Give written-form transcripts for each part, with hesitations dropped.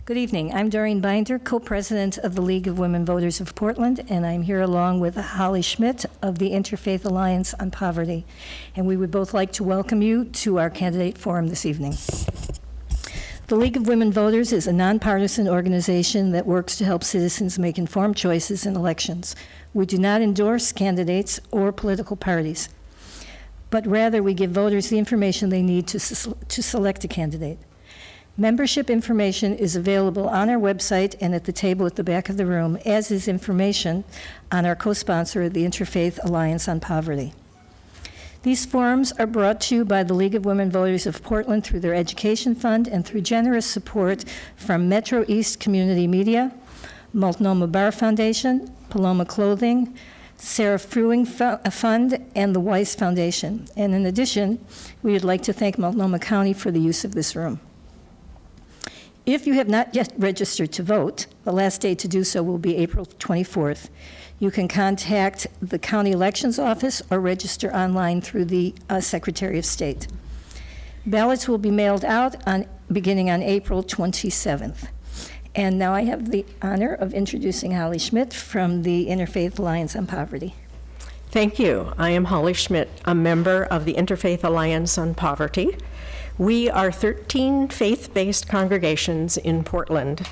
Good evening. I'm Doreen Binder, co-president of the League of Women Voters of Portland, and I'm here along with Holly Schmidt of the Interfaith Alliance on Poverty. And we would both like to welcome you to our candidate forum this evening. The League of Women Voters is a nonpartisan organization that works to help citizens make informed choices in elections. We do not endorse candidates or political parties, but rather we give voters the information they need to select a candidate. Membership information is available on our website and at the table at the back of the room, as is information on our co-sponsor, the Interfaith Alliance on Poverty. These forums are brought to you by the League of Women Voters of Portland through their education fund and through generous support from Metro East Community Media, Multnomah Bar Foundation, Paloma Clothing, Sarah Fruing Fund, and the Weiss Foundation. And in addition, we would like to thank Multnomah County for the use of this room. If you have not yet registered to vote, the last day to do so will be April 24th. You can contact the County Elections Office or register online through the Secretary of State. Ballots will be mailed out beginning on April 27th. And now I have the honor of introducing Holly Schmidt from the Interfaith Alliance on Poverty. Thank you. I am Holly Schmidt, a member of the Interfaith Alliance on Poverty. We are 13 faith-based congregations in Portland,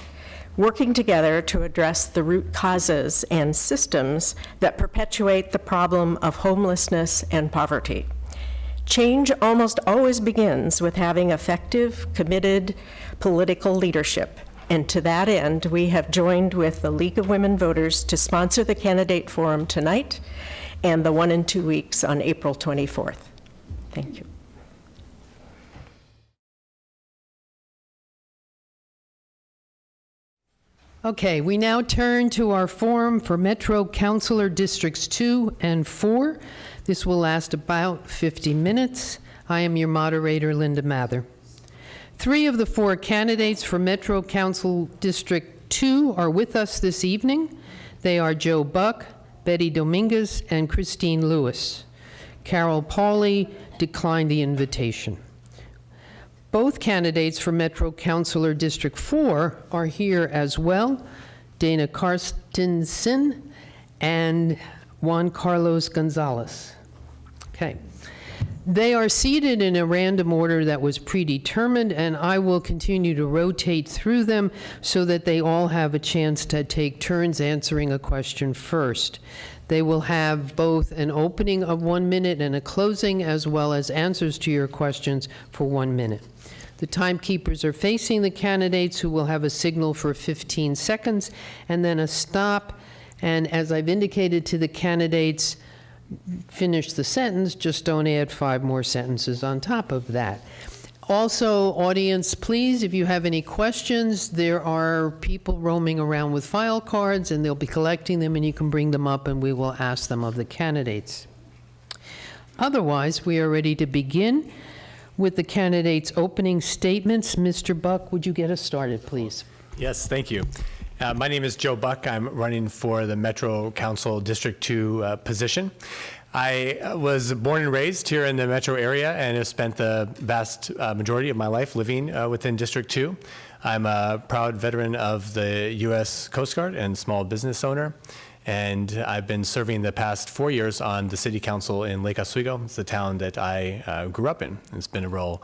working together to address the root causes and systems that perpetuate the problem of homelessness and poverty. Change almost always begins with having effective, committed political leadership. And to that end, we have joined with the League of Women Voters to sponsor the candidate forum tonight and the 1 and 2 weeks on April 24th. Thank you. Okay, we now turn to our forum for Metro Councilor Districts 2 and 4. This will last about 50 minutes. I am your moderator, Linda Mather. 3 of the 4 candidates for Metro Council District 2 are with us this evening. They are Joe Buck, Betty Dominguez, and Christine Lewis. Carol Pauley declined the invitation. Both candidates for Metro Councilor District 4 are here as well, Dana Karstensen and Juan Carlos Gonzalez. Okay. They are seated in a random order that was predetermined, and I will continue to rotate through them so that they all have a chance to take turns answering a question first. They will have both an opening of 1 minute and a closing, as well as answers to your questions for 1 minute. The timekeepers are facing the candidates, who will have a signal for 15 seconds and then a stop. And as I've indicated to the candidates, finish the sentence, just don't add 5 more sentences on top of that. Also, audience, please, if you have any questions, there are people roaming around with file cards, and they'll be collecting them, and you can bring them up and we will ask them of the candidates. Otherwise, we are ready to begin with the candidates' opening statements. Mr. Buck, would you get us started, please? Yes, thank you. My name is Joe Buck. I'm running for the Metro Council District 2 position. I was born and raised here in the metro area and have spent the vast majority of my life living within District 2. I'm a proud veteran of the U.S. Coast Guard and small business owner. And I've been serving the past 4 years on the city council in Lake Oswego. It's the town that I grew up in. It's been a real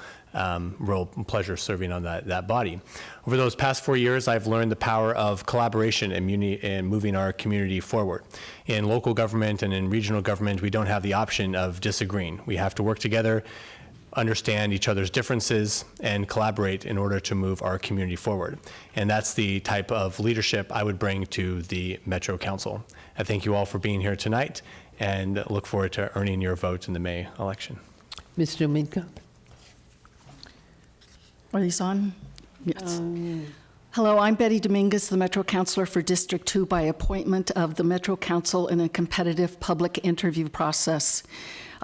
pleasure serving on that body. Over those past 4 years, I've learned the power of collaboration and moving our community forward. In local government and in regional government, we don't have the option of disagreeing. We have to work together, understand each other's differences, and collaborate in order to move our community forward. And that's the type of leadership I would bring to the Metro Council. I thank you all for being here tonight and look forward to earning your vote in the May election. Ms. Dominguez. Are these on? Yes. Hello, I'm Betty Dominguez, the Metro Councilor for District 2 by appointment of the Metro Council in a competitive public interview process.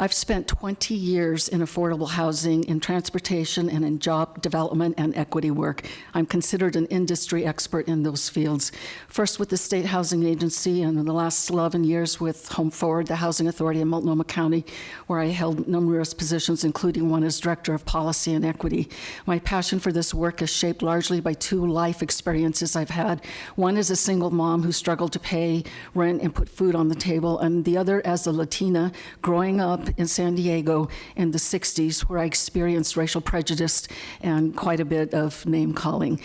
I've spent 20 years in affordable housing, in transportation, and in job development and equity work. I'm considered an industry expert in those fields. First with the State Housing Agency, and in the last 11 years with Home Forward, the Housing Authority in Multnomah County, where I held numerous positions, including one as Director of Policy and Equity. My passion for this work is shaped largely by two life experiences I've had. One as a single mom who struggled to pay rent and put food on the table, and the other as a Latina growing up in San Diego in the 60s, where I experienced racial prejudice and quite a bit of name-calling.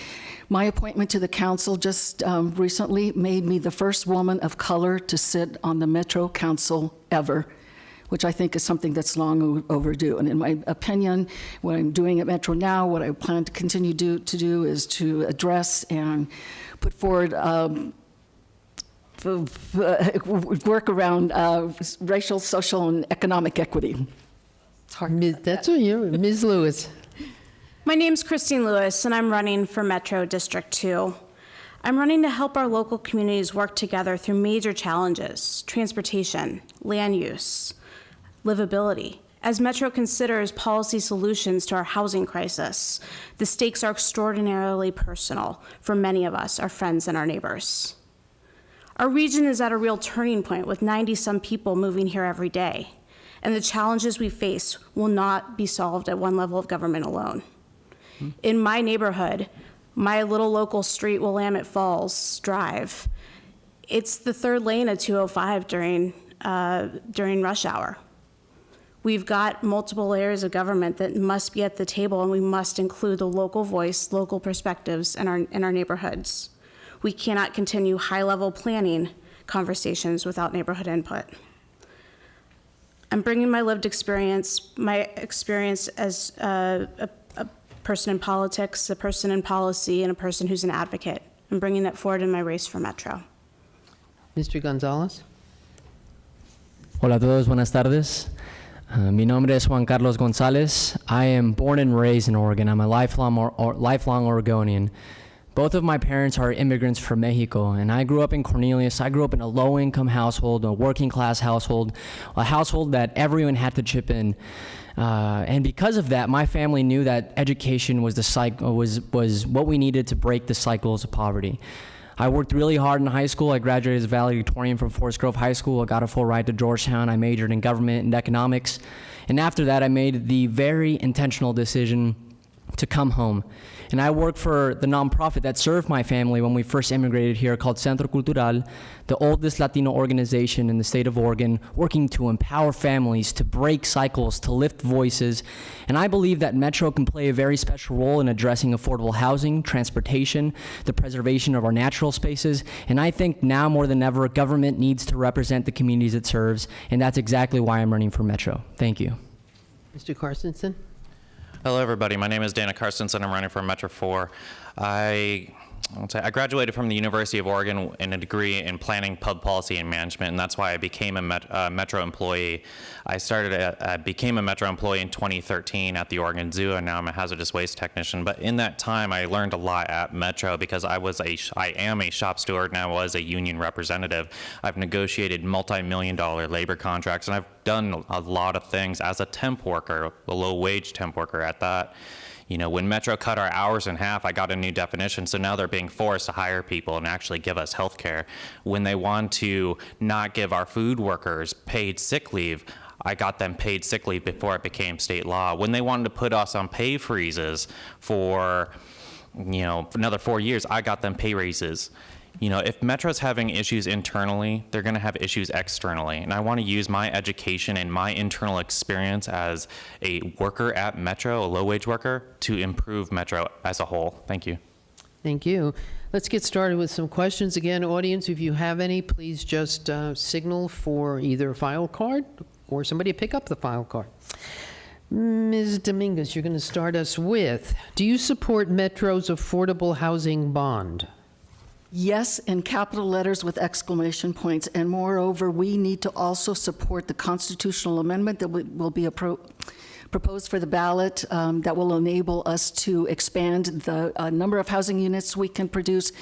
My appointment to the council just recently made me the first woman of color to sit on the Metro Council ever, which I think is something that's long overdue. And in my opinion, what I'm doing at Metro now, what I plan to continue to do is to address and put forward work around racial, social, and economic equity. It's hard. That's what you're, Ms. Lewis. My name's Christine Lewis, and I'm running for Metro District 2. I'm running to help our local communities work together through major challenges: transportation, land use, livability. As Metro considers policy solutions to our housing crisis, the stakes are extraordinarily personal for many of us, our friends and our neighbors. Our region is at a real turning point with 90-some people moving here every day, and the challenges we face will not be solved at one level of government alone. In my neighborhood, my little local street, Willamette Falls Drive, it's the third lane of 205 during rush hour. We've got multiple layers of government that must be at the table, and we must include the local voice, local perspectives in our neighborhoods. We cannot continue high-level planning conversations without neighborhood input. I'm bringing my lived experience, my experience as a person in politics, a person in policy, and a person who's an advocate. I'm bringing that forward in my race for Metro. Mr. Gonzalez. Hola a todos, buenas tardes. Mi nombre es Juan Carlos Gonzalez. I am born and raised in Oregon. I'm a lifelong Oregonian. Both of my parents are immigrants from Mexico, and I grew up in Cornelius. I grew up in a low-income household, a working-class household, a household that everyone had to chip in. And because of that, my family knew that education was was what we needed to break the cycles of poverty. I worked really hard in high school. I graduated as a valedictorian from Forest Grove High School. I got a full ride to Georgetown. I majored in government and economics. And after that, I made the very intentional decision to come home. And I worked for the nonprofit that served my family when we first immigrated here, called Centro Cultural, the oldest Latino organization in the state of Oregon, working to empower families, to break cycles, to lift voices. And I believe that Metro can play a very special role in addressing affordable housing, transportation, the preservation of our natural spaces. And I think now more than ever, government needs to represent the communities it serves. And that's exactly why I'm running for Metro. Thank you. Mr. Carstensen. Hello, everybody. My name is Dana Carstensen. I'm running for Metro 4. I graduated from the University of Oregon in a degree in planning, pub policy, and management, and that's why I became a Metro employee. I became a Metro employee in 2013 at the Oregon Zoo, and now I'm a hazardous waste technician. But in that time, I learned a lot at Metro because I am a shop steward, and I was a union representative. I've negotiated multi-million-dollar labor contracts, and I've done a lot of things as a temp worker, a low-wage temp worker at that. You know, when Metro cut our hours in half, I got a new definition, so now they're being forced to hire people and actually give us health care. When they want to not give our food workers paid sick leave, I got them paid sick leave before it became state law. When they wanted to put us on pay freezes for, for another 4 years, I got them pay raises. You know, if Metro's having issues internally, they're going to have issues externally. And I want to use my education and my internal experience as a worker at Metro, a low-wage worker, to improve Metro as a whole. Thank you. Thank you. Let's get started with some questions. Again, audience, if you have any, please just signal for either a file card or somebody to pick up the file card. Ms. Dominguez, you're going to start us with, do you support Metro's affordable housing bond? Yes, in capital letters with exclamation points. And moreover, we need to also support the constitutional amendment that will be proposed for the ballot that will enable us to expand the number of housing units we can produce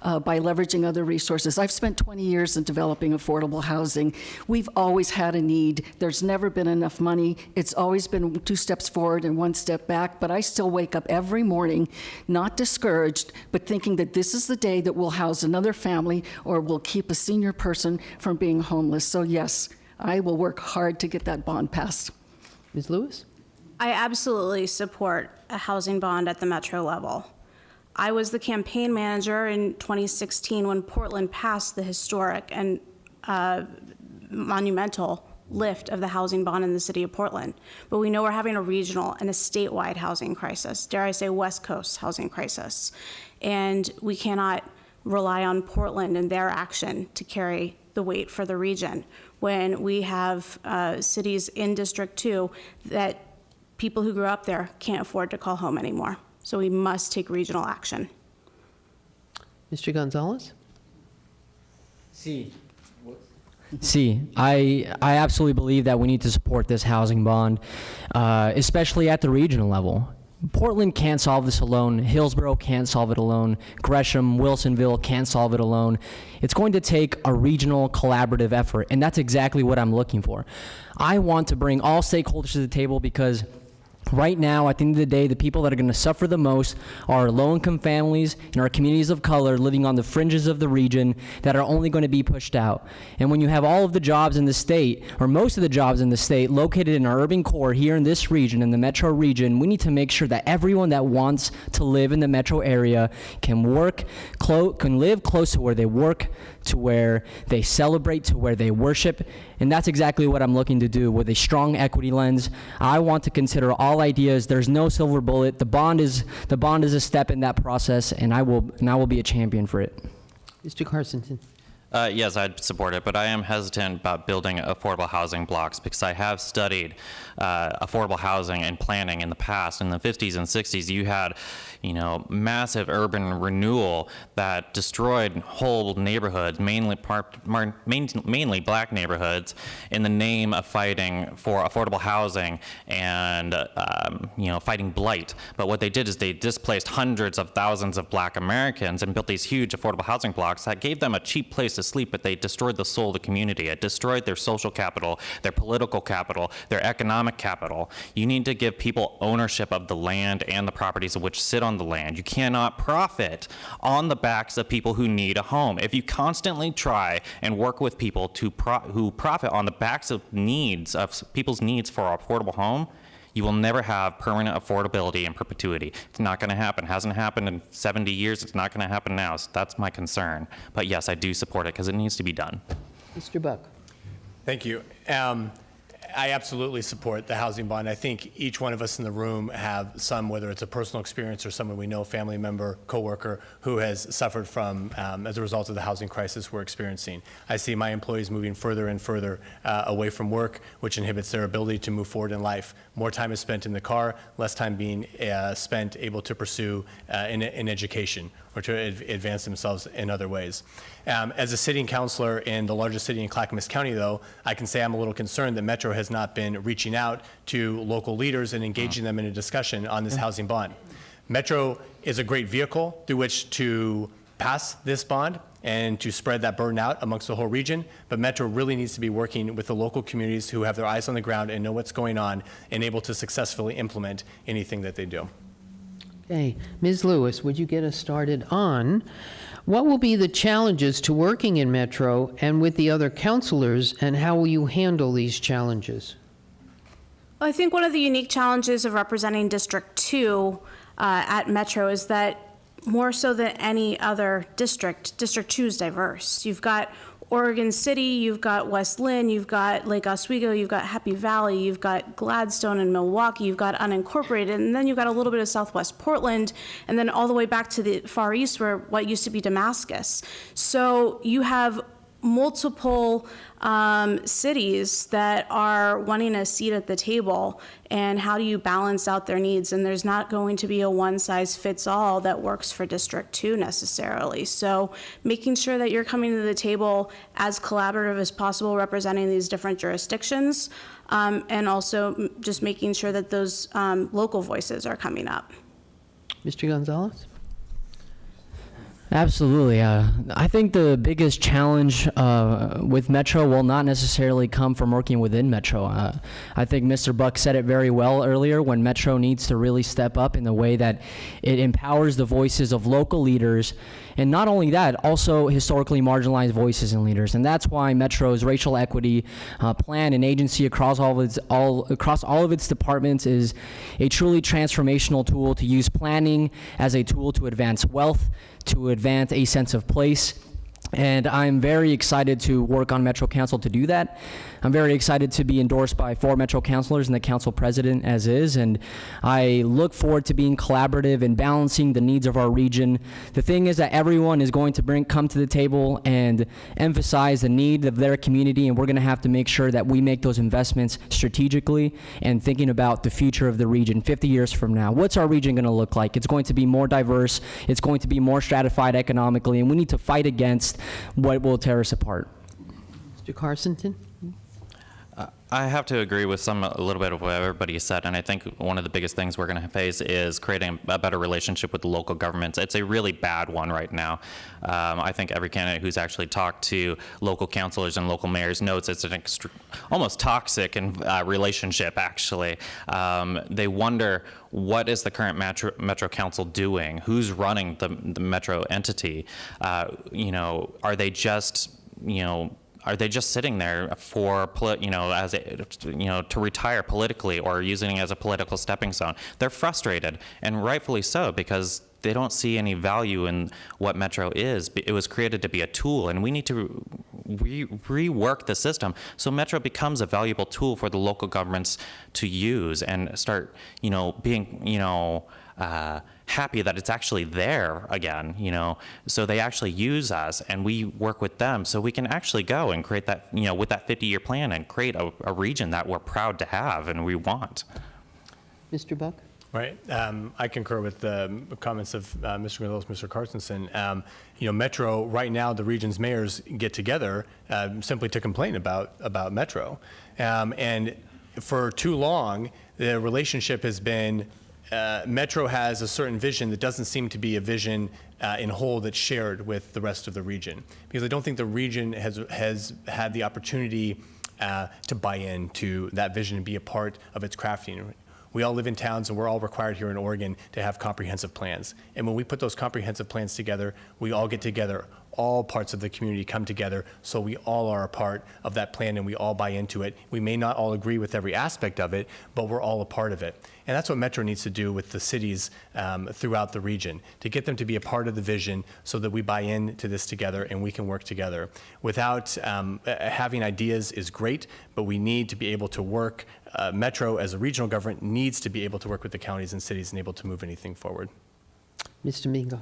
by leveraging other resources. I've spent 20 years in developing affordable housing. We've always had a need. There's never been enough money. It's always been 2 steps forward and 1 step back, but I still wake up every morning not discouraged, but thinking that this is the day that we'll house another family or we'll keep a senior person from being homeless. So yes, I will work hard to get that bond passed. Ms. Lewis? I absolutely support a housing bond at the metro level. I was the campaign manager in 2016 when Portland passed the historic and monumental lift of the housing bond in the city of Portland. But we know we're having a regional and a statewide housing crisis, dare I say West Coast housing crisis. And we cannot rely on Portland and their action to carry the weight for the region when we have cities in District 2 that people who grew up there can't afford to call home anymore. So we must take regional action. Mr. Gonzalez? See, I absolutely believe that we need to support this housing bond, especially at the regional level. Portland can't solve this alone. Hillsborough can't solve it alone. Gresham, Wilsonville can't solve it alone. It's going to take a regional collaborative effort, and that's exactly what I'm looking for. I want to bring all stakeholders to the table because right now, at the end of the day, the people that are going to suffer the most are low-income families and our communities of color living on the fringes of the region that are only going to be pushed out. And when you have all of the jobs in the state, or most of the jobs in the state, located in our urban core here in this region, in the metro region, we need to make sure that everyone that wants to live in the metro area can live close to where they work, to where they celebrate, to where they worship. And that's exactly what I'm looking to do with a strong equity lens. I want to consider all ideas. There's no silver bullet. The bond is a step in that process, and I will be a champion for it. Mr. Carson? Yes, I'd support it, but I am hesitant about building affordable housing blocks because I have studied affordable housing and planning in the past. In the 50s and 60s, you had, massive urban renewal that destroyed whole neighborhoods, mainly black neighborhoods, in the name of fighting for affordable housing and fighting blight. But what they did is they displaced hundreds of thousands of black Americans and built these huge affordable housing blocks that gave them a cheap place to sleep, but they destroyed the soul of the community. It destroyed their social capital, their political capital, their economic capital. You need to give people ownership of the land and the properties of which sit on the land. You cannot profit on the backs of people who need a home. If you constantly try and work with people who profit on the backs of people's needs for an affordable home, you will never have permanent affordability in perpetuity. It's not going to happen. Hasn't happened in 70 years. It's not going to happen now. So that's my concern. But yes, I do support it because it needs to be done. Mr. Buck? Thank you. I absolutely support the housing bond. I think each one of us in the room have some, whether it's a personal experience or someone we know, family member, coworker, who has suffered from, as a result of the housing crisis we're experiencing. I see my employees moving further and further away from work, which inhibits their ability to move forward in life. More time is spent in the car, less time being spent able to pursue in education or to advance themselves in other ways. As a sitting councilor in the largest city in Clackamas County, though, I can say I'm a little concerned that Metro has not been reaching out to local leaders and engaging them in a discussion on this housing bond. Metro is a great vehicle through which to pass this bond and to spread that burden out amongst the whole region, but Metro really needs to be working with the local communities who have their eyes on the ground and know what's going on and able to successfully implement anything that they do. Okay. Ms. Lewis, would you get us started on what will be the challenges to working in Metro and with the other councilors, and how will you handle these challenges? Well, I think one of the unique challenges of representing District 2 at Metro is that more so than any other district, District 2 is diverse. You've got Oregon City, you've got West Lynn, you've got Lake Oswego, you've got Happy Valley, you've got Gladstone and Milwaukee, you've got unincorporated, and then you've got a little bit of Southwest Portland, and then all the way back to the far east where what used to be Damascus. So you have multiple cities that are wanting a seat at the table, and how do you balance out their needs? And there's not going to be a one-size-fits-all that works for District 2 necessarily. So making sure that you're coming to the table as collaborative as possible, representing these different jurisdictions, and also just making sure that those local voices are coming up. Mr. Gonzalez? Absolutely. I think the biggest challenge with Metro will not necessarily come from working within Metro. I think Mr. Buck said it very well earlier when Metro needs to really step up in the way that it empowers the voices of local leaders, and not only that, also historically marginalized voices and leaders. And that's why Metro's racial equity plan and agency across all of its departments is a truly transformational tool to use planning as a tool to advance wealth, to advance a sense of place. And I'm very excited to work on Metro Council to do that. I'm very excited to be endorsed by 4 Metro councilors and the council president as is, and I look forward to being collaborative and balancing the needs of our region. The thing is that everyone is going to come to the table and emphasize the need of their community, and we're gonna have to make sure that we make those investments strategically and thinking about the future of the region 50 years from now. What's our region gonna look like? It's going to be more diverse, it's going to be more stratified economically, and we need to fight against what will tear us apart. Mr. Carsonton? I have to agree with a little bit of what everybody said, and I think one of the biggest things we're going to face is creating a better relationship with the local governments. It's a really bad one right now. I think every candidate who's actually talked to local councilors and local mayors knows it's an almost toxic relationship, actually. They wonder, what is the current Metro Council doing? Who's running the Metro entity? Are they just, are they just sitting there for, to retire politically or using it as a political stepping stone? They're frustrated, and rightfully so, because they don't see any value in what Metro is. It was created to be a tool, and we need to rework the system so Metro becomes a valuable tool for the local governments to use and start, being, happy that it's actually there again, so they actually use us and we work with them so we can actually go and create that, with that 50-year plan and create a region that we're proud to have and we want. Mr. Buck? Right. I concur with the comments of Mr. Gonzalez, Mr. Carsonson. Metro, right now, the region's mayors get together simply to complain about Metro. And for too long, the relationship has been Metro has a certain vision that doesn't seem to be a vision in whole that's shared with the rest of the region. Because I don't think the region has had the opportunity to buy into that vision and be a part of its crafting. We all live in towns, and we're all required here in Oregon to have comprehensive plans. And when we put those comprehensive plans together, we all get together. All parts of the community come together, so we all are a part of that plan and we all buy into it. We may not all agree with every aspect of it, but we're all a part of it. And that's what Metro needs to do with the cities throughout the region, to get them to be a part of the vision so that we buy into this together and we can work together. Without having ideas is great, but we need to be able to work. Metro, as a regional government, needs to be able to work with the counties and cities and able to move anything forward. Mr. Mingo?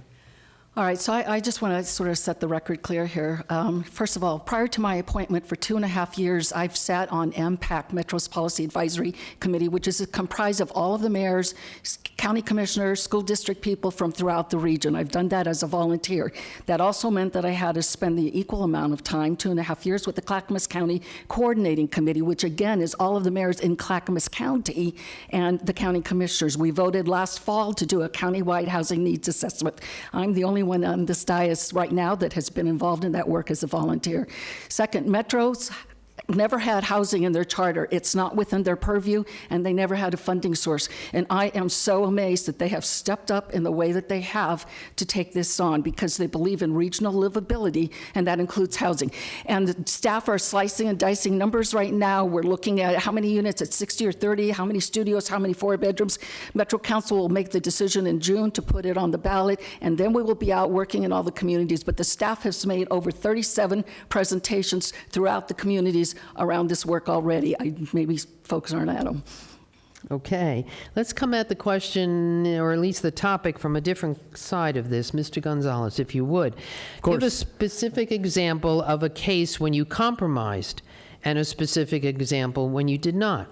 All right, so I just want to sort of set the record clear here. First of all, prior to my appointment for 2.5 years, I've sat on MPAC, Metro's Policy Advisory Committee, which is comprised of all of the mayors, county commissioners, school district people from throughout the region. I've done that as a volunteer. That also meant that I had to spend the equal amount of time, 2.5 years, with the Clackamas County Coordinating Committee, which again is all of the mayors in Clackamas County and the county commissioners. We voted last fall to do a countywide housing needs assessment. I'm the only one on this dais right now that has been involved in that work as a volunteer. Second, Metro's never had housing in their charter. It's not within their purview, and they never had a funding source. And I am so amazed that they have stepped up in the way that they have to take this on, because they believe in regional livability, and that includes housing. And the staff are slicing and dicing numbers right now. We're looking at how many units at 60 or 30, how many studios, how many 4 bedrooms. Metro Council will make the decision in June to put it on the ballot, and then we will be out working in all the communities. But the staff has made over 37 presentations throughout the communities around this work already. Maybe folks aren't at them. Okay, let's come at the question, or at least the topic, from a different side of this. Mr. Gonzalez, if you would. Give a specific example of a case when you compromised, and a specific example when you did not.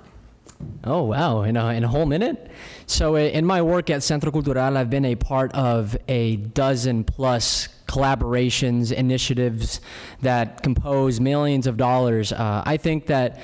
Oh, wow, in a whole minute? So in my work at Centro Cultural, I've been a part of a dozen plus collaborations, initiatives that compose millions of dollars. I think that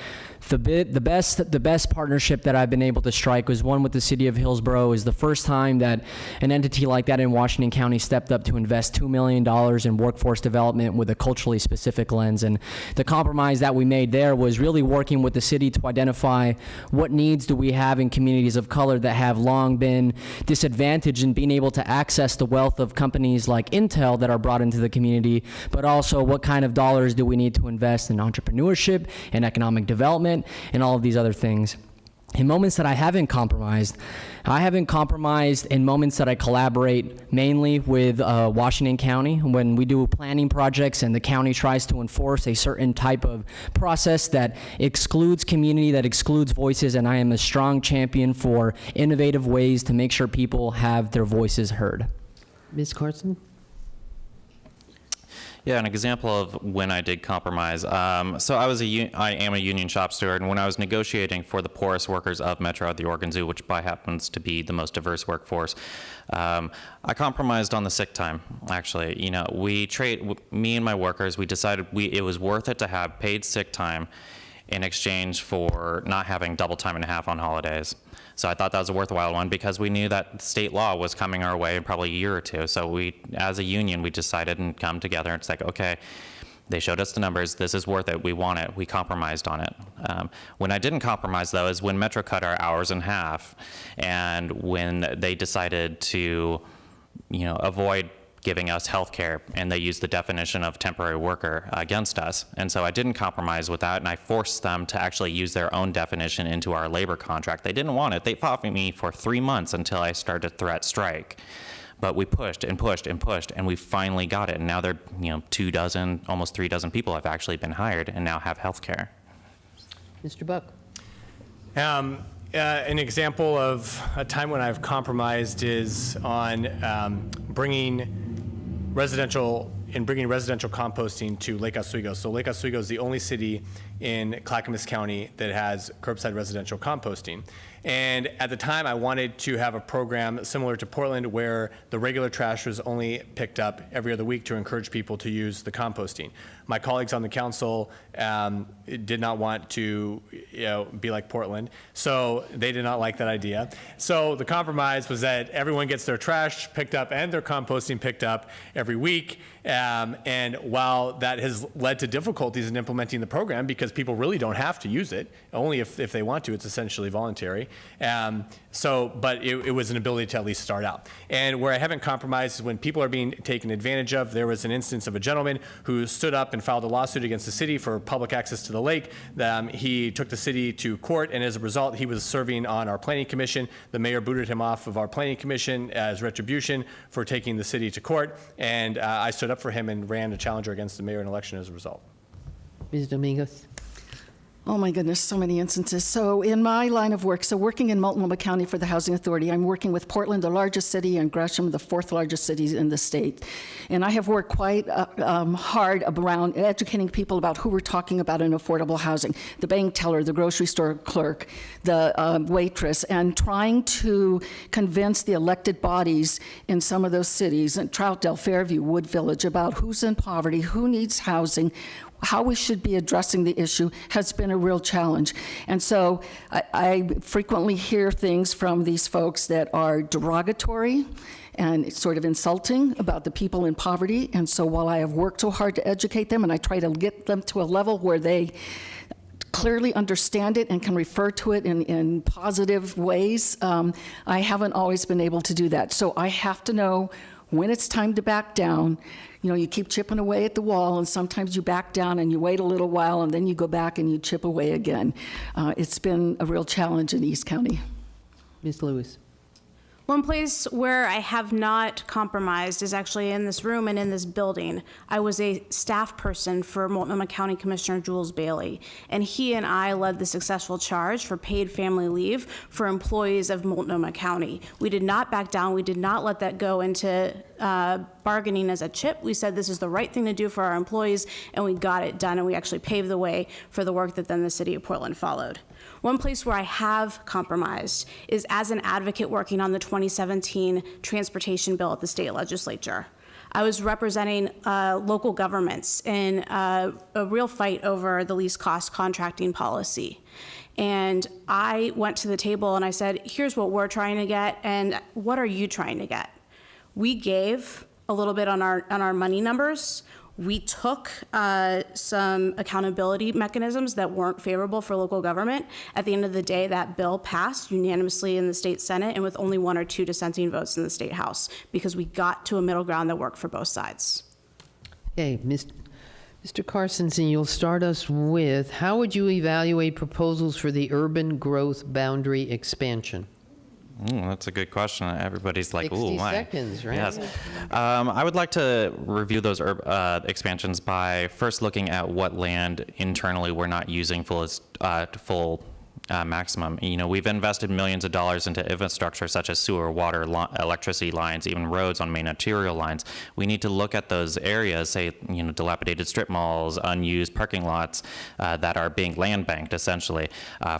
The best partnership that I've been able to strike was one with the city of Hillsborough. Is the first time that an entity like that in Washington County stepped up to invest $2 million in workforce development with a culturally specific lens. And the compromise that we made there was really working with the city to identify what needs do we have in communities of color that have long been disadvantaged in being able to access the wealth of companies like Intel that are brought into the community, but also what kind of dollars do we need to invest in entrepreneurship and economic development and all of these other things. In moments that I haven't compromised in moments that I collaborate mainly with Washington County when we do planning projects and the county tries to enforce a certain type of process that excludes community, that excludes voices, and I am a strong champion for innovative ways to make sure people have their voices heard. Ms. Carson? Yeah, an example of when I did compromise. So I am a union shop steward, and when I was negotiating for the poorest workers of Metro at the Oregon Zoo, which by happens to be the most diverse workforce, I compromised on the sick time. Actually, me and my workers, we decided it was worth it to have paid sick time in exchange for not having double time and a half on holidays. So I thought that was a worthwhile one because we knew that state law was coming our way in probably a year or two. So we, as a union, we decided and come together and it's like, okay, they showed us the numbers, this is worth it, we want it, we compromised on it. When I didn't compromise though is when Metro cut our hours in half and when they decided to, avoid giving us health care, and they used the definition of temporary worker against us. And so I didn't compromise with that, and I forced them to actually use their own definition into our labor contract. They didn't want it. They fought for me for 3 months until I started a threat strike. But we pushed and pushed and pushed, and we finally got it. And now they're, 24, almost 3 dozen people have actually been hired and now have health care. Mr. Buck? An example of a time when I've compromised is on bringing residential composting to Lake Oswego. So Lake Oswego is the only city in Clackamas County that has curbside residential composting. And at the time, I wanted to have a program similar to Portland where the regular trash was only picked up every other week to encourage people to use the composting. My colleagues on the council did not want to be like Portland, so they did not like that idea. So the compromise was that everyone gets their trash picked up and their composting picked up every week. And while that has led to difficulties in implementing the program because people really don't have to use it, only if they want to, it's essentially voluntary. But it was an ability to at least start out. And where I haven't compromised is when people are being taken advantage of. There was an instance of a gentleman who stood up and filed a lawsuit against the city for public access to the lake. He took the city to court, and as a result, he was serving on our planning commission. The mayor booted him off of our planning commission as retribution for taking the city to court, and I stood up for him and ran a challenger against the mayor in election as a result. Ms. Domingos? Oh my goodness, so many instances. So in my line of work, working in Multnomah County for the Housing Authority, I'm working with Portland, the largest city, and Gresham, the 4th largest city in the state. And I have worked quite hard around educating people about who we're talking about in affordable housing, the bank teller, the grocery store clerk, the waitress, and trying to convince the elected bodies in some of those cities, Troutdale, Fairview, Wood Village, about who's in poverty, who needs housing, how we should be addressing the issue has been a real challenge. And so I frequently hear things from these folks that are derogatory and sort of insulting about the people in poverty. And so while I have worked so hard to educate them and I try to get them to a level where they clearly understand it and can refer to it in positive ways, I haven't always been able to do that. So I have to know when it's time to back down. You keep chipping away at the wall, and sometimes you back down and you wait a little while, and then you go back and you chip away again. It's been a real challenge in East County. Ms. Lewis? One place where I have not compromised is actually in this room and in this building. I was a staff person for Multnomah County Commissioner Jules Bailey, and he and I led the successful charge for paid family leave for employees of Multnomah County. We did not back down. We did not let that go into bargaining as a chip. We said this is the right thing to do for our employees, and we got it done, and we actually paved the way for the work that then the city of Portland followed. One place where I have compromised is as an advocate working on the 2017 transportation bill at the state legislature. I was representing local governments in a real fight over the least cost contracting policy. And I went to the table and I said, here's what we're trying to get, and what are you trying to get? We gave a little bit on our money numbers. We took some accountability mechanisms that weren't favorable for local government. At the end of the day, that bill passed unanimously in the state Senate and with only 1 or 2 dissenting votes in the state House, because we got to a middle ground that worked for both sides. Okay, Mr. Carstensen, you'll start us with, how would you evaluate proposals for the urban growth boundary expansion? That's a good question. Everybody's like, 60 ooh, why? seconds, right? Yes. I would like to review those expansions by first looking at what land internally we're not using full maximum. You know, we've invested millions of dollars into infrastructure such as sewer, water, electricity lines, even roads on main arterial lines. We need to look at those areas, say, you know, dilapidated strip malls, unused parking lots that are being land banked essentially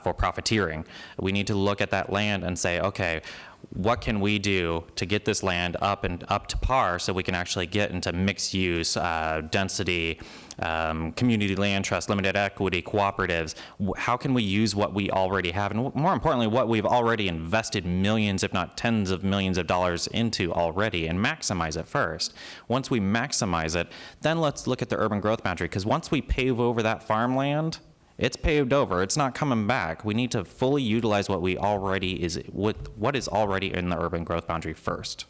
for profiteering. We need to look at that land and say, okay, what can we do to get this land up to par so we can actually get into mixed use, density, community land trust, limited equity, cooperatives? How can we use what we already have, and more importantly, what we've already invested millions, if not tens of millions of dollars into already, and maximize it first? Once we maximize it, then let's look at the urban growth boundary, because once we pave over that farmland, it's paved over. It's not coming back. We need to fully utilize what we already what is already in the urban growth boundary first.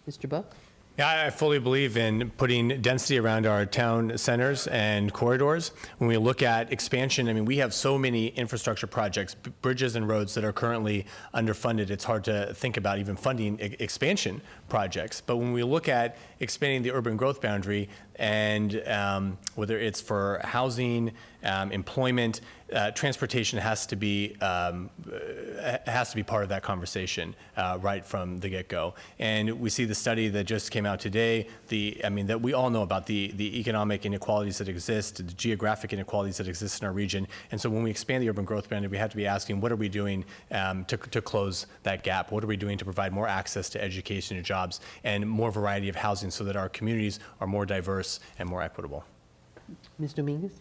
Mr. Buck? Yeah, I fully believe in putting density around our town centers and corridors. When we look at expansion, I mean, we have so many infrastructure projects, bridges and roads that are currently underfunded. It's hard to think about even funding expansion projects. But when we look at expanding the urban growth boundary, and whether it's for housing, employment, transportation has to be part of that conversation right from the get-go. And we see the study that just came out today. That we all know about the economic inequalities that exist, the geographic inequalities that exist in our region. And so when we expand the urban growth boundary, we have to be asking, what are we doing to close that gap? What are we doing to provide more access to education and jobs and more variety of housing so that our communities are more diverse and more equitable? Ms. Dominguez?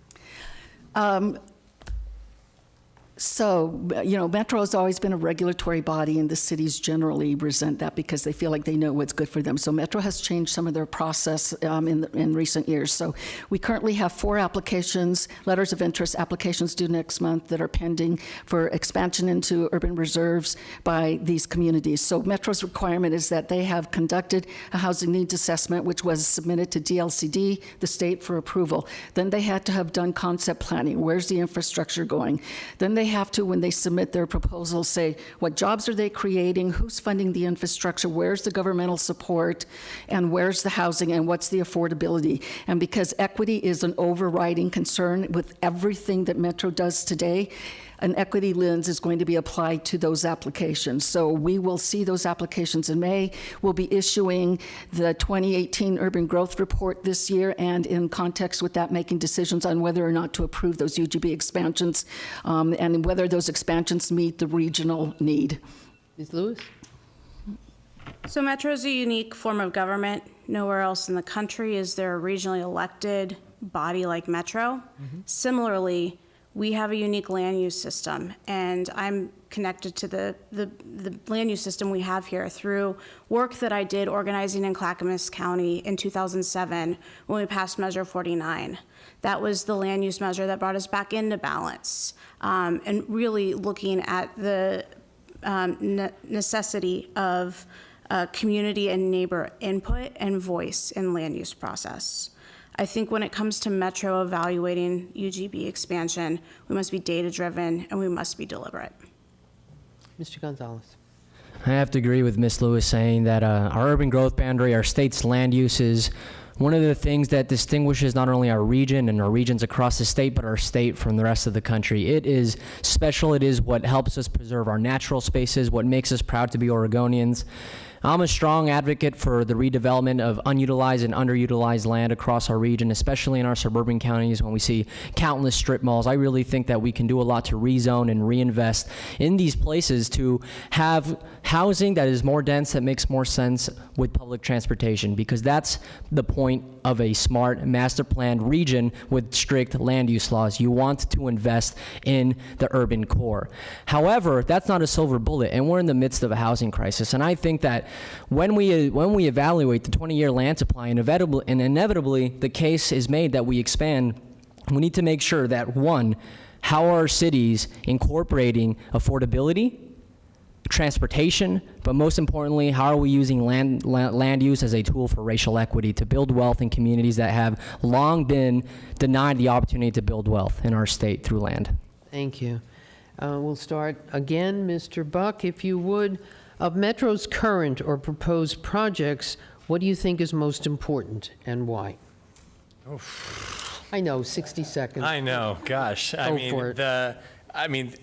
So, you know, Metro has always been a regulatory body, and the cities generally resent that because they feel like they know what's good for them. So Metro has changed some of their process in recent years. So we currently have 4 applications, letters of interest applications due next month that are pending for expansion into urban reserves by these communities. So Metro's requirement is that they have conducted a housing needs assessment, which was submitted to DLCD, the state, for approval. Then they had to have done concept planning. Where's the infrastructure going? Then they have to, when they submit their proposal, say what jobs are they creating, who's funding the infrastructure, where's the governmental support, and where's the housing, and what's the affordability. And because equity is an overriding concern with everything that Metro does today, an equity lens is going to be applied to those applications. So we will see those applications in May. We'll be issuing the 2018 Urban Growth Report this year, and in context with that, making decisions on whether or not to approve those UGB expansions and whether those expansions meet the regional need. Ms. Lewis? So Metro is a unique form of government. Nowhere else in the country is there a regionally elected body like Metro. Similarly, we have a unique land use system, and I'm connected to the land use system we have here through work that I did organizing in Clackamas County in 2007 when we passed Measure 49. That was the land use measure that brought us back into balance, and really looking at the necessity of community and neighbor input and voice in land use process. I think when it comes to Metro evaluating UGB expansion, we must be data-driven and we must be deliberate. Mr. Gonzalez? I have to agree with Ms. Lewis saying that our urban growth boundary, our state's land uses, one of the things that distinguishes not only our region and our regions across the state, but our state from the rest of the country. It is special. It is what helps us preserve our natural spaces, what makes us proud to be Oregonians. I'm a strong advocate for the redevelopment of unutilized and underutilized land across our region, especially in our suburban counties when we see countless strip malls. I really think that we can do a lot to rezone and reinvest in these places to have housing that is more dense, that makes more sense with public transportation, because that's the point of a smart master planned region with strict land use laws. You want to invest in the urban core. However, that's not a silver bullet, and we're in the midst of a housing crisis. And I think that when we evaluate the 20-year land supply, and inevitably the case is made that we expand, we need to make sure that, one, how are our cities incorporating affordability, transportation, but most importantly, how are we using land use as a tool for racial equity to build wealth in communities that have long been denied the opportunity to build wealth in our state through land? Thank you. We'll start again, Mr. Buck, if you would. Of Metro's current or proposed projects, what do you think is most important and why? I know, 60 seconds. I know, gosh. Go for it.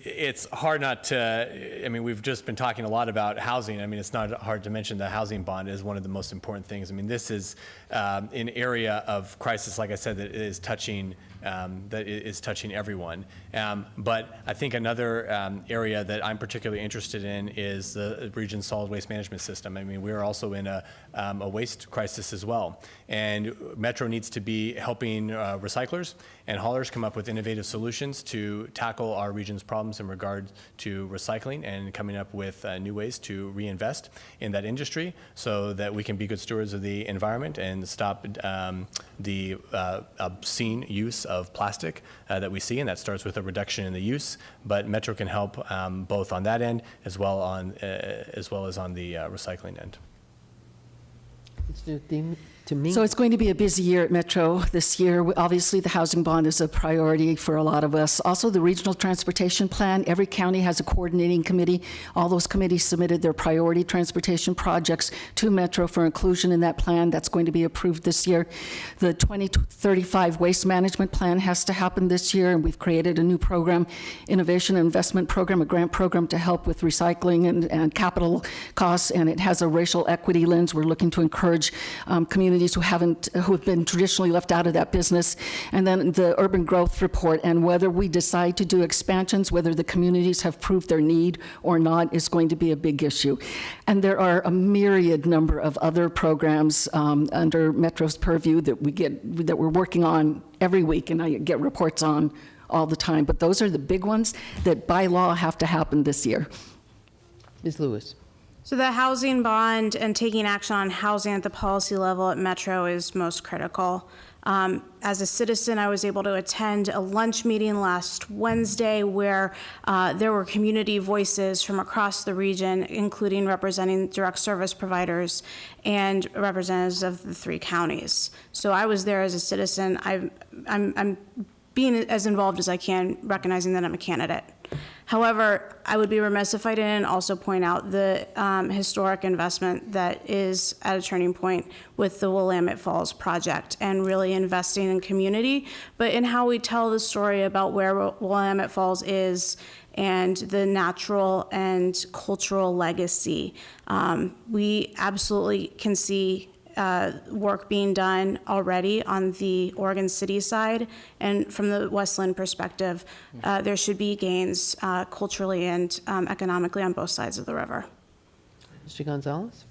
It's hard not to, we've just been talking a lot about housing. It's not hard to mention the housing bond is one of the most important things. This is an area of crisis, like I said, that is touching everyone. But I think another area that I'm particularly interested in is the region's solid waste management system. We're also in a waste crisis as well. And Metro needs to be helping recyclers and haulers come up with innovative solutions to tackle our region's problems in regard to recycling and coming up with new ways to reinvest in that industry so that we can be good stewards of the environment and stop the obscene use of plastic that we see, and that starts with a reduction in the use. But Metro can help both on that end as well as on the recycling end. So it's going to be a busy year at Metro this year. Obviously, the housing bond is a priority for a lot of us. Also, the regional transportation plan. Every county has a coordinating committee. All those committees submitted their priority transportation projects to Metro for inclusion in that plan. That's going to be approved this year. The 2035 waste management plan has to happen this year, and we've created a new program, Innovation and Investment Program, a grant program to help with recycling and capital costs, and it has a racial equity lens. We're looking to encourage communities who have been traditionally left out of that business. And then the urban growth report, and whether we decide to do expansions, whether the communities have proved their need or not, is going to be a big issue. And there are a myriad number of other programs under Metro's purview that we're working on every week, and I get reports on all the time. But those are the big ones that by law have to happen this year. Ms. Lewis. So the housing bond and taking action on housing at the policy level at Metro is most critical. As a citizen, I was able to attend a lunch meeting last Wednesday where there were community voices from across the region, including representing direct service providers and representatives of the 3 counties. So I was there as a citizen. I'm being as involved as I can, recognizing that I'm a candidate. However, I would be remiss if I didn't also point out the historic investment that is at a turning point with the Willamette Falls project and really investing in community, but in how we tell the story about where Willamette Falls is and the natural and cultural legacy. We absolutely can see work being done already on the Oregon City side, and from the Westland perspective, there should be gains culturally and economically on both sides of the river. Mr. Gonzalez?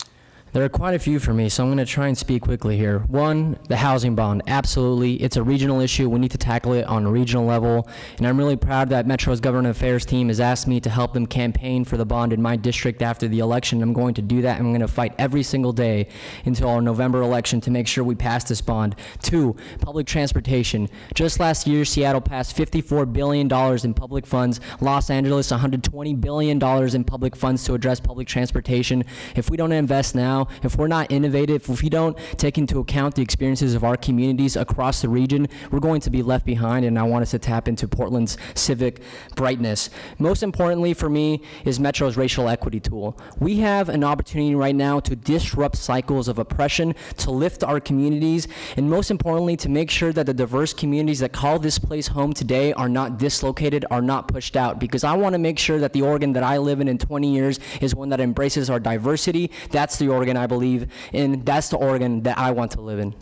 There are quite a few for me, so I'm going to try and speak quickly here. One, the housing bond. Absolutely, it's a regional issue. We need to tackle it on a regional level, and I'm really proud that Metro's Government Affairs team has asked me to help them campaign for the bond in my district after the election. I'm going to do that, and I'm going to fight every single day until our November election to make sure we pass this bond. 2, public transportation. Just last year, Seattle passed $54 billion in public funds. Los Angeles, $120 billion in public funds to address public transportation. If we don't invest now, now, if we're not innovative, if we don't take into account the experiences of our communities across the region, we're going to be left behind, and I want us to tap into Portland's civic brightness. Most importantly for me is Metro's racial equity tool. We have an opportunity right now to disrupt cycles of oppression, to lift our communities, and most importantly, to make sure that the diverse communities that call this place home today are not dislocated, are not pushed out, because I want to make sure that the Oregon that I live in 20 years is one that embraces our diversity. That's the Oregon I believe in. That's the Oregon that I want to live in.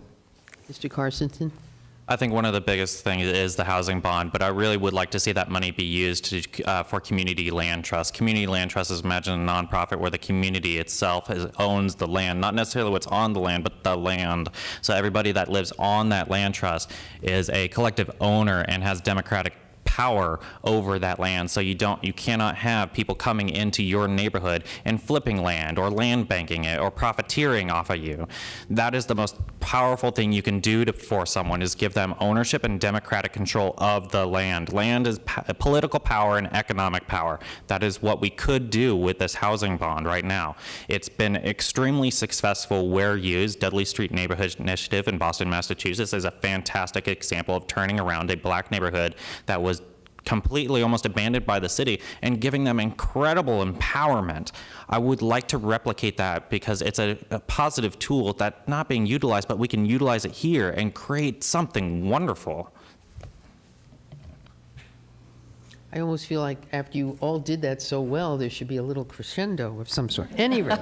Mr. Carstensen? I think one of the biggest things is the housing bond, but I really would like to see that money be used for community land trust. Community land trust is, imagine, a nonprofit where the community itself owns the land, not necessarily what's on the land, but the land. So everybody that lives on that land trust is a collective owner and has democratic power over that land. So you cannot have people coming into your neighborhood and flipping land or land banking it or profiteering off of you. That is the most powerful thing you can do for someone, is give them ownership and democratic control of the land. Land is political power and economic power. That is what we could do with this housing bond right now. It's been extremely successful where used. Dudley Street Neighborhood Initiative in Boston, Massachusetts is a fantastic example of turning around a black neighborhood that was completely almost abandoned by the city and giving them incredible empowerment. I would like to replicate that because it's a positive tool that's not being utilized, but we can utilize it here and create something wonderful. I almost feel like after you all did that so well, there should be a little crescendo of some sort. Anyway,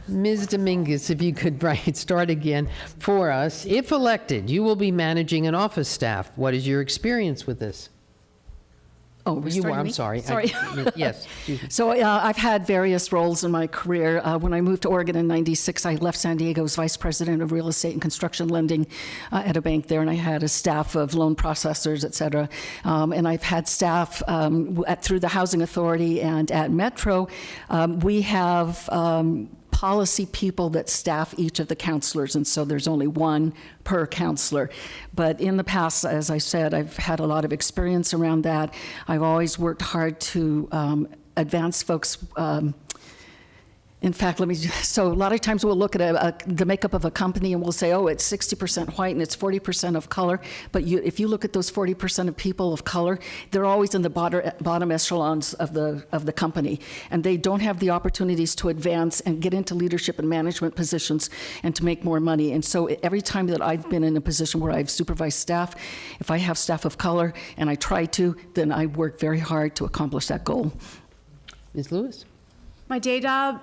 Ms. Dominguez, if you could start again for us. If elected, you will be managing an office staff. What is your experience with this? Oh, we're You were, starting I'm me? sorry. Sorry. Yes. Excuse me. So I've had various roles in my career. When I moved to Oregon in '96, I left San Diego as vice president of real estate and construction lending at a bank there, and I had a staff of loan processors, et cetera. And I've had staff through the Housing Authority and at Metro. We have policy people that staff each of the counselors, and so there's only one per counselor. But in the past, as I said, I've had a lot of experience around that. I've always worked hard to advance folks. In fact, so a lot of times we'll look at the makeup of a company and we'll say, oh, it's 60% white and it's 40% of color. But if you look at those 40% of people of color, they're always in the bottom echelons of the company. And they don't have the opportunities to advance and get into leadership and management positions and to make more money. And so every time that I've been in a position where I've supervised staff, if I have staff of color and I try to, then I work very hard to accomplish that goal. Ms. Lewis? My day job,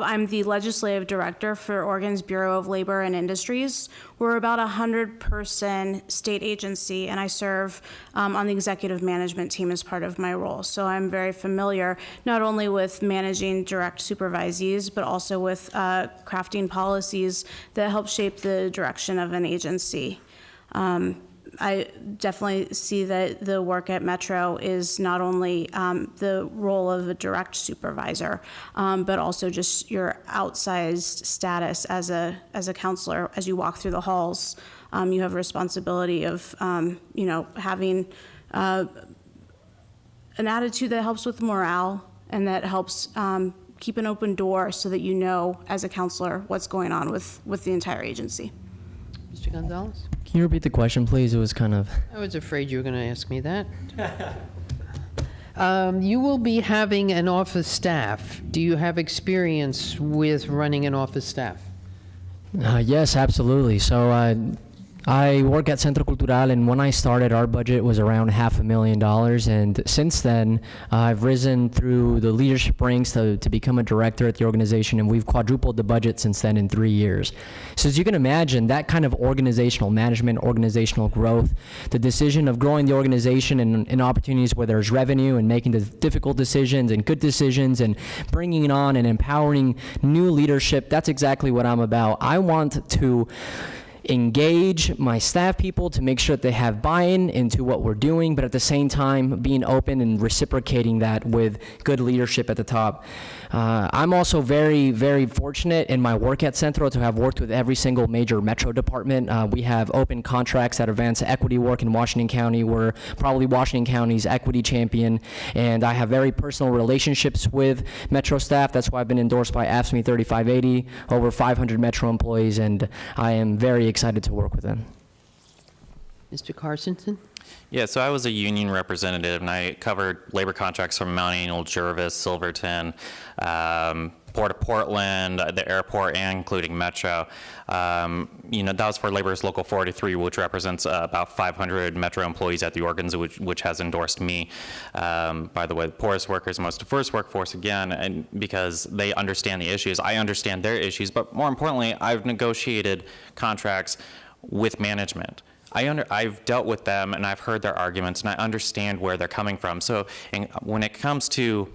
I'm the legislative director for Oregon's Bureau of Labor and Industries. We're about a 100-person state agency, and I serve on the executive management team as part of my role. So I'm very familiar not only with managing direct supervisees, but also with crafting policies that help shape the direction of an agency. I definitely see that the work at Metro is not only the role of a direct supervisor, but also just your outsized status as a counselor. As you walk through the halls, you have a responsibility of having an attitude that helps with morale and that helps keep an open door so that you know as a counselor what's going on with the entire agency. Mr. Gonzalez? Can you repeat the question, please? It was kind of... I was afraid you were going to ask me that. You will be having an office staff. Do you have experience with running an office staff? Yes, absolutely. So I work at Centro Cultural, and when I started, our budget was around $500,000, and since then, I've risen through the leadership ranks to become a director at the organization, and we've quadrupled the budget since then in 3 years. So as you can imagine, that kind of organizational management, organizational growth, the decision of growing the organization in opportunities where there's revenue and making the difficult decisions and good decisions and bringing on and empowering new leadership, that's exactly what I'm about. I want to engage my staff people to make sure that they have buy-in into what we're doing, but at the same time being open and reciprocating that with good leadership at the top. I'm also very, very fortunate in my work at Centro to have worked with every single major metro department. We have open contracts that advance equity work in Washington County. We're probably Washington County's equity champion, and I have very personal relationships with metro staff. That's why I've been endorsed by AFSCME 3580, over 500 metro employees, and I am very excited to work with them. Mr. Carstensen? Yeah, so I was a union representative, and I covered labor contracts from Mount Angel, Jervis, Silverton, Port of Portland, the airport, and including Metro. That was for Labor's Local 43, which represents about 500 Metro employees at the organs, which has endorsed me. By the way, the poorest workers, most diverse workforce, again, and because they understand the issues. I understand their issues, but more importantly, I've negotiated contracts with management. I've dealt with them, and I've heard their arguments, and I understand where they're coming from. So when it comes to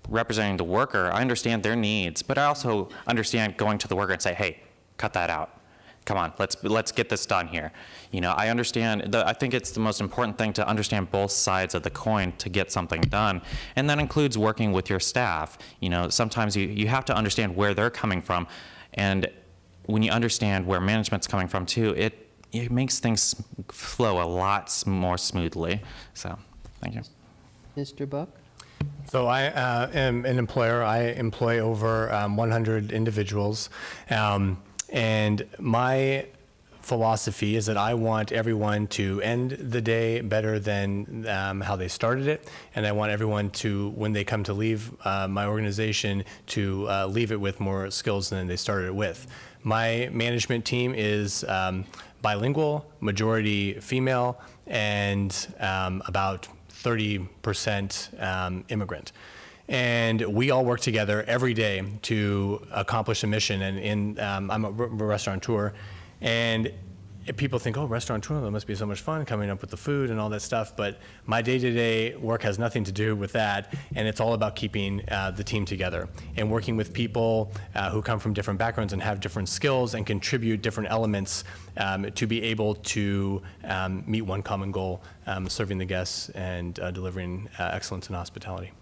representing the worker, I understand their needs, but I also understand going to the worker and say, hey, cut that out. Come on, let's get this done here. I understand, I think it's the most important thing to understand both sides of the coin to get something done. And that includes working with your staff. Sometimes you have to understand where they're coming from. And when you understand where management's coming from too, it makes things flow a lot more smoothly. So, thank you. Mr. Buck? So I am an employer. I employ over 100 individuals. And my philosophy is that I want everyone to end the day better than how they started it. And I want everyone to, when they come to leave my organization, to leave it with more skills than they started it with. My management team is bilingual, majority female, and about 30% immigrant. And we all work together every day to accomplish a mission. And I'm a restaurateur, and people think, oh, restaurateur, that must be so much fun coming up with the food and all that stuff. But my day-to-day work has nothing to do with that, and it's all about keeping the team together and working with people who come from different backgrounds and have different skills and contribute different elements to be able to meet one common goal, serving the guests and delivering excellence and hospitality.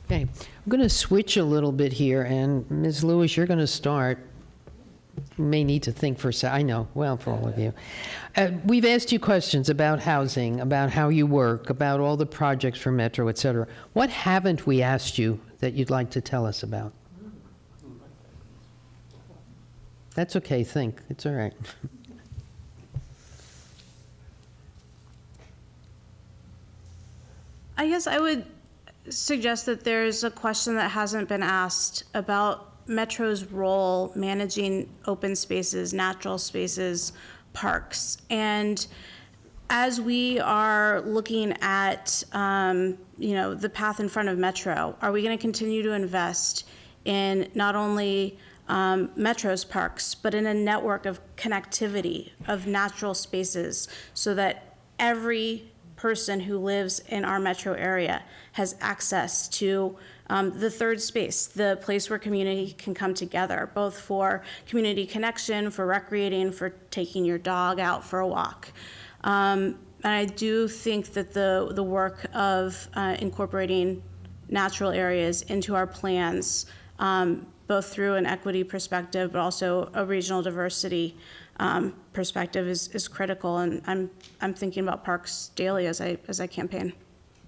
Okay, I'm going to switch a little bit here, and Ms. Lewis, you're going to start. You may need to think for a second. I know, well, for all of you. We've asked you questions about housing, about how you work, about all the projects for Metro, et cetera. What haven't we asked you that you'd like to tell us about? That's okay, think. It's all right. I guess I would suggest that there's a question that hasn't been asked about Metro's role managing open spaces, natural spaces, parks. And as we are looking at, the path in front of Metro, are we going to continue to invest in not only Metro's parks, but in a network of connectivity of natural spaces so that every person who lives in our metro area has access to the third space, the place where community can come together, both for community connection, for recreating, for taking your dog out for a walk. And I do think that the work of incorporating natural areas into our plans, both through an equity perspective, but also a regional diversity perspective is critical, and I'm thinking about parks daily as I campaign.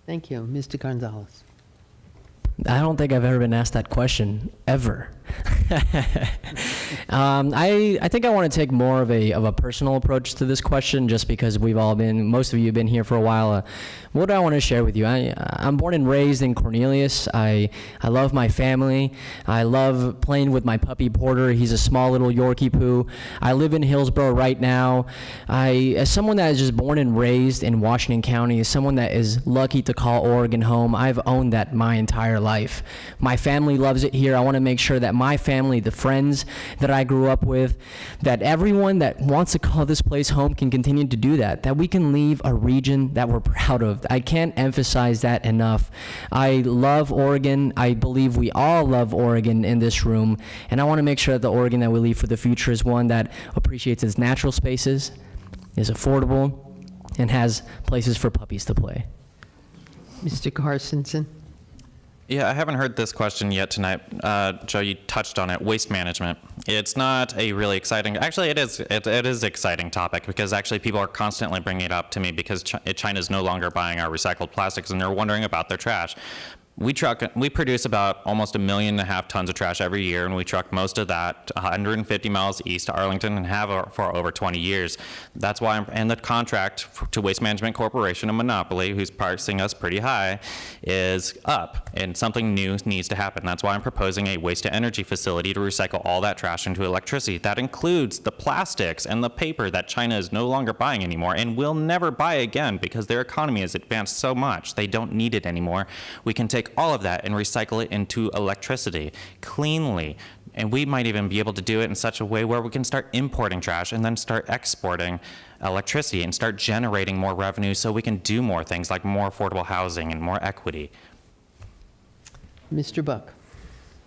Thank you. Mr. Gonzalez. I don't think I've ever been asked that question, ever. I think I want to take more of a personal approach to this question, just because most of you have been here for a while. What do I want to share with you? I'm born and raised in Cornelius. I love my family. I love playing with my puppy Porter. He's a small little Yorkie poo. I live in Hillsborough right now. As someone that is just born and raised in Washington County, as someone that is lucky to call Oregon home, I've owned that my entire life. My family loves it here. I want to make sure that my family, the friends that I grew up with, that everyone that wants to call this place home can continue to do that we can leave a region that we're proud of. I can't emphasize that enough. I love Oregon. I believe we all love Oregon in this room, and I want to make sure that the Oregon that we leave for the future is one that appreciates its natural spaces, is affordable, and has places for puppies to play. Mr. Carstensen. Yeah, I haven't heard this question yet tonight. Joe, you touched on it, waste management. It's not a really exciting, actually it is an exciting topic because actually people are constantly bringing it up to me because China is no longer buying our recycled plastics and they're wondering about their trash. We produce about almost 1.5 million tons of trash every year, and we truck most of that 150 miles east to Arlington and have for over 20 years. That's why and the contract to Waste Management Corporation, a monopoly who's pricing us pretty high, is up, and something new needs to happen. That's why I'm proposing a waste-to-energy facility to recycle all that trash into electricity. That includes the plastics and the paper that China is no longer buying anymore and will never buy again because their economy has advanced so much. They don't need it anymore. We can take all of that and recycle it into electricity cleanly. And we might even be able to do it in such a way where we can start importing trash and then start exporting electricity and start generating more revenue so we can do more things like more affordable housing and more equity. Mr. Buck.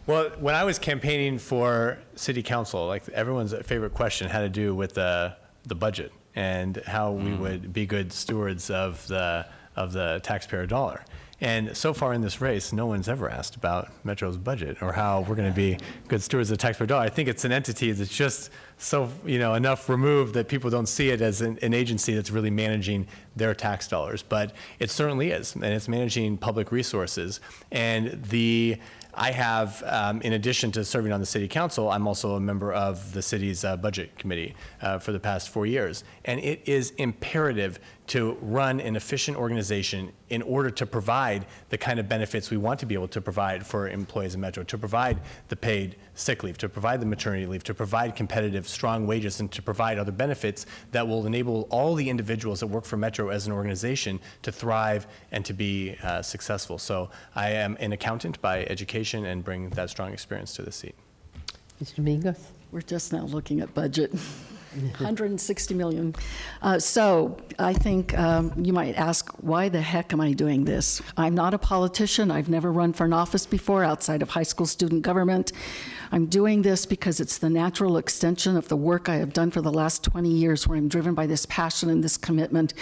Well, when I was campaigning for city council, like everyone's favorite question had to do with the budget and how we would be good stewards of the taxpayer dollar. And so far in this race, no one's ever asked about Metro's budget or how we're going to be good stewards of the taxpayer dollar. I think it's an entity that's just so, enough removed that people don't see it as an agency that's really managing their tax dollars. But it certainly is, and it's managing public resources. And I have, in addition to serving on the city council, I'm also a member of the city's budget committee for the past 4 years. And it is imperative to run an efficient organization in order to provide the kind of benefits we want to be able to provide for employees in Metro, to provide the paid sick leave, to provide the maternity leave, to provide competitive, strong wages, and to provide other benefits that will enable all the individuals that work for Metro as an organization to thrive and to be successful. So I am an accountant by education and bring that strong experience to the seat. Mr. Mingos. We're just now looking at budget. 160 million. So I think you might ask, why the heck am I doing this? I'm not a politician. I've never run for an office before outside of high school student government. I'm doing this because it's the natural extension of the work I have done for the last 20 years, where I'm driven by this passion and this commitment.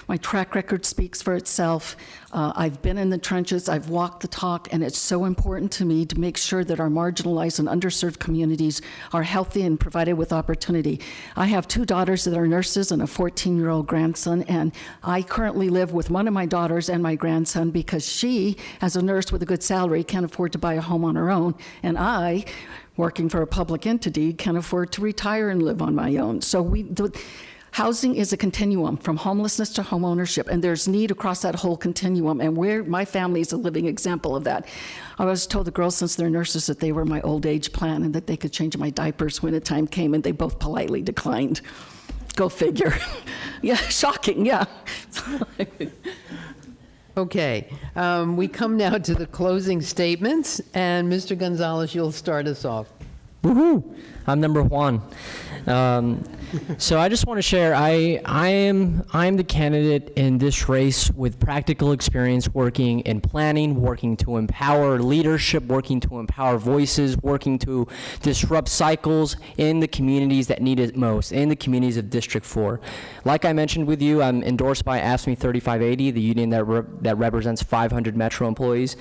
My track record speaks for itself. I've been in the trenches, I've walked the talk, and it's so important to me to make sure that our marginalized and underserved communities are healthy and provided with opportunity. I have 2 daughters that are nurses and a 14-year-old grandson, and I currently live with one of my daughters and my grandson because she, as a nurse with a good salary, can't afford to buy a home on her own, and I, working for a public entity, can afford to retire and live on my own. So housing is a continuum from homelessness to home ownership, and there's need across that whole continuum, and my family is a living example of that. I was told the girls, since they're nurses, that they were my old age plan and that they could change my diapers when the time came, and they both politely declined. Go figure. Yeah, shocking, yeah. Okay, we come now to the closing statements, and Mr. Gonzalez, you'll start us off. Woohoo! I'm number 1. So I just want to share, I am the candidate in this race with practical experience working in planning, working to empower leadership, working to empower voices, working to disrupt cycles in the communities that need it most, in the communities of District 4. Like I mentioned with you, I'm endorsed by AFSCME 3580, the union that represents 500 Metro employees.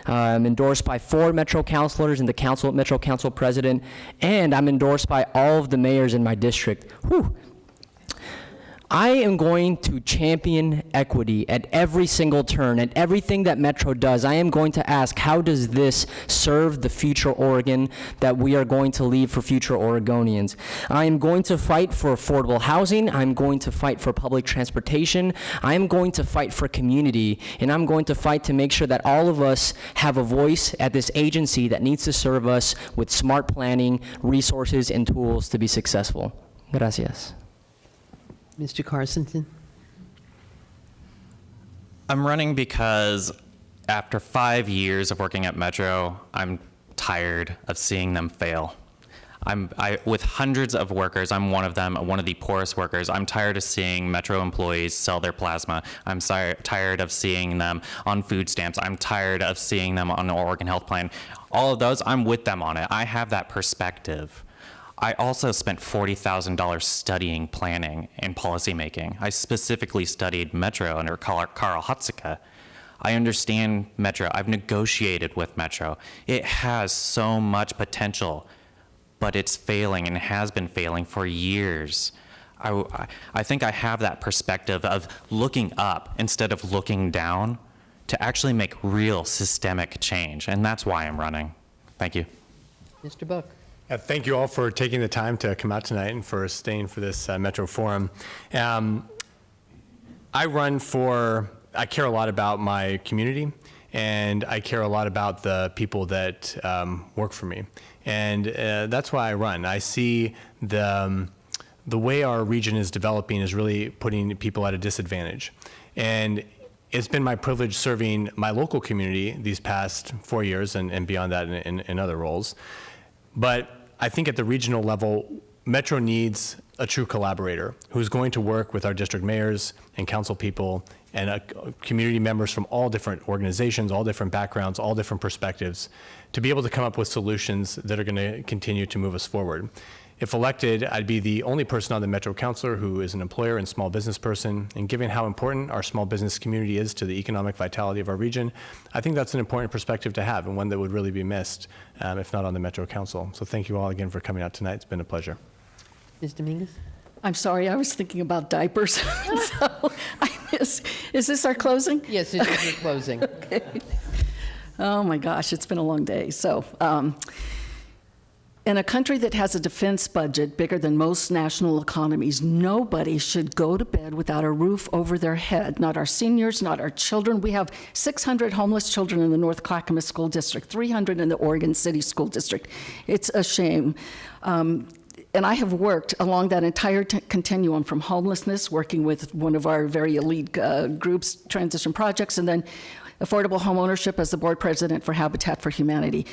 I'm endorsed by 4 Metro councilors and the Metro Council president, and I'm endorsed by all of the mayors in my district. Whew. I am going to champion equity at every single turn, at everything that Metro does. I am going to ask, how does this serve the future Oregon that we are going to leave for future Oregonians? I am going to fight for affordable housing. I'm going to fight for public transportation. I'm going to fight for community, and I'm going to fight to make sure that all of us have a voice at this agency that needs to serve us with smart planning, resources, and tools to be successful. Gracias. Mr. Carstensen. I'm running because after 5 years of working at Metro, I'm tired of seeing them fail. With hundreds of workers, I'm one of them, one of the poorest workers. I'm tired of seeing Metro employees sell their plasma. I'm tired of seeing them on food stamps. I'm tired of seeing them on the Oregon Health Plan. All of those, I'm with them on it. I have that perspective. I also spent $40,000 studying planning and policymaking. I specifically studied Metro under Carl Hutzika. I understand Metro. I've negotiated with Metro. It has so much potential, but it's failing and has been failing for years. I think I have that perspective of looking up instead of looking down to actually make real systemic change, and that's why I'm running. Thank you. Mr. Buck. Thank you all for taking the time to come out tonight and for staying for this Metro Forum. I care a lot about my community, and I care a lot about the people that work for me. And that's why I run. I see the way our region is developing is really putting people at a disadvantage. And it's been my privilege serving my local community these past 4 years and beyond that in other roles. But I think at the regional level, Metro needs a true collaborator who's going to work with our district mayors and council people and community members from all different organizations, all different backgrounds, all different perspectives, to be able to come up with solutions that are going to continue to move us forward. If elected, I'd be the only person on the Metro Councilor who is an employer and small business person, and given how important our small business community is to the economic vitality of our region, I think that's an important perspective to have and one that would really be missed if not on the Metro Council. So thank you all again for coming out tonight. It's been a pleasure. Ms. Dominguez? I'm sorry, I was thinking about diapers. So is this our closing? Yes, it is your closing. Okay. Oh my gosh, it's been a long day. So, in a country that has a defense budget bigger than most national economies, nobody should go to bed without a roof over their head. Not our seniors, not our children. We have 600 homeless children in the North Clackamas School District, 300 in the Oregon City School District. It's a shame. And I have worked along that entire continuum from homelessness, working with one of our very elite groups, Transition Projects, and then affordable home ownership as the board president for Habitat for Humanity.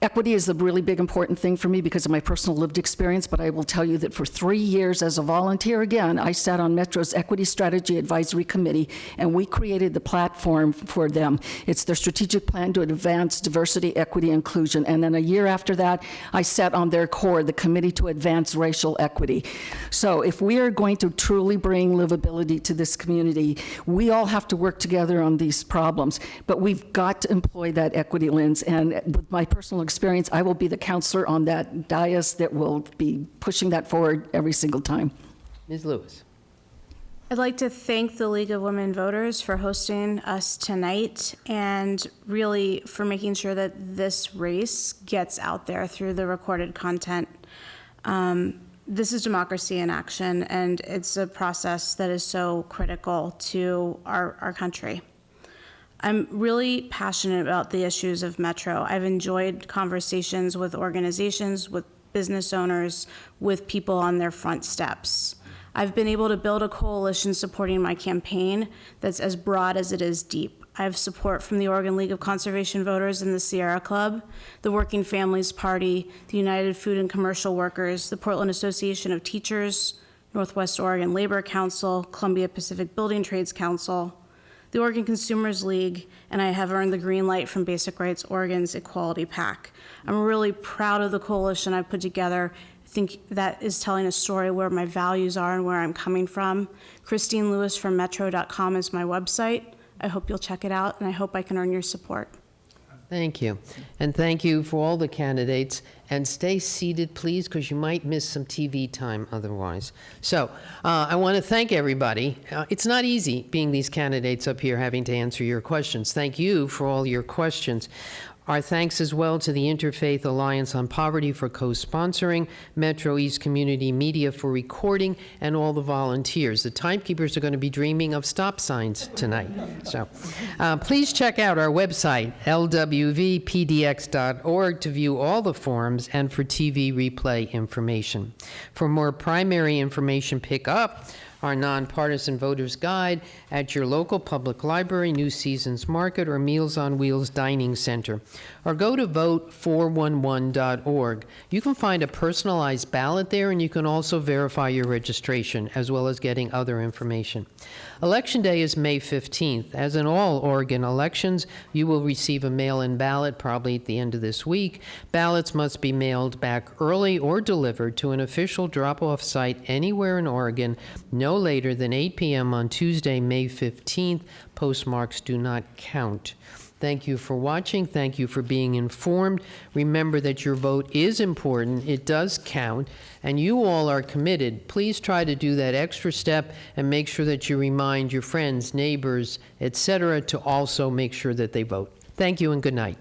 Equity is the really big important thing for me because of my personal lived experience, but I will tell you that for 3 years as a volunteer, again, I sat on Metro's Equity Strategy Advisory Committee, and we created the platform for them. It's their strategic plan to advance diversity, equity, inclusion. And then a year after that, I sat on their core, the Committee to Advance Racial Equity. So if we are going to truly bring livability to this community, we all have to work together on these problems, but we've got to employ that equity lens. And with my personal experience, I will be the counselor on that dais that will be pushing that forward every single time. Ms. Lewis? I'd like to thank the League of Women Voters for hosting us tonight and really for making sure that this race gets out there through the recorded content. This is democracy in action, and it's a process that is so critical to our country. I'm really passionate about the issues of Metro. I've enjoyed conversations with organizations, with business owners, with people on their front steps. I've been able to build a coalition supporting my campaign that's as broad as it is deep. I have support from the Oregon League of Conservation Voters and the Sierra Club, the Working Families Party, the United Food and Commercial Workers, the Portland Association of Teachers, Northwest Oregon Labor Council, Columbia Pacific Building Trades Council, the Oregon Consumers League, and I have earned the green light from Basic Rights Oregon's Equality PAC. I'm really proud of the coalition I've put together. I think that is telling a story where my values are and where I'm coming from. Christine Lewis from Metro.com is my website. I hope you'll check it out, and I hope I can earn your support. Thank you. And thank you for all the candidates. And stay seated, please, because you might miss some TV time otherwise. So I want to thank everybody. It's not easy being these candidates up here having to answer your questions. Thank you for all your questions. Our thanks as well to the Interfaith Alliance on Poverty for co-sponsoring, Metro East Community Media for recording, and all the volunteers. The timekeepers are going to be dreaming of stop signs tonight. So please check out our website, lwvpdx.org, to view all the forums and for TV replay information. For more primary information, pick up our nonpartisan voter's guide at your local public library, New Seasons Market, or Meals on Wheels Dining Center. Or go to vote411.org. You can find a personalized ballot there, and you can also verify your registration, as well as getting other information. Election Day is May 15th. As in all Oregon elections, you will receive a mail-in ballot probably at the end of this week. Ballots must be mailed back early or delivered to an official drop-off site anywhere in Oregon no later than 8 p.m. on Tuesday, May 15th. Postmarks do not count. Thank you for watching. Thank you for being informed. Remember that your vote is important. It does count, and you all are committed. Please try to do that extra step and make sure that you remind your friends, neighbors, etc., to also make sure that they vote. Thank you and good night.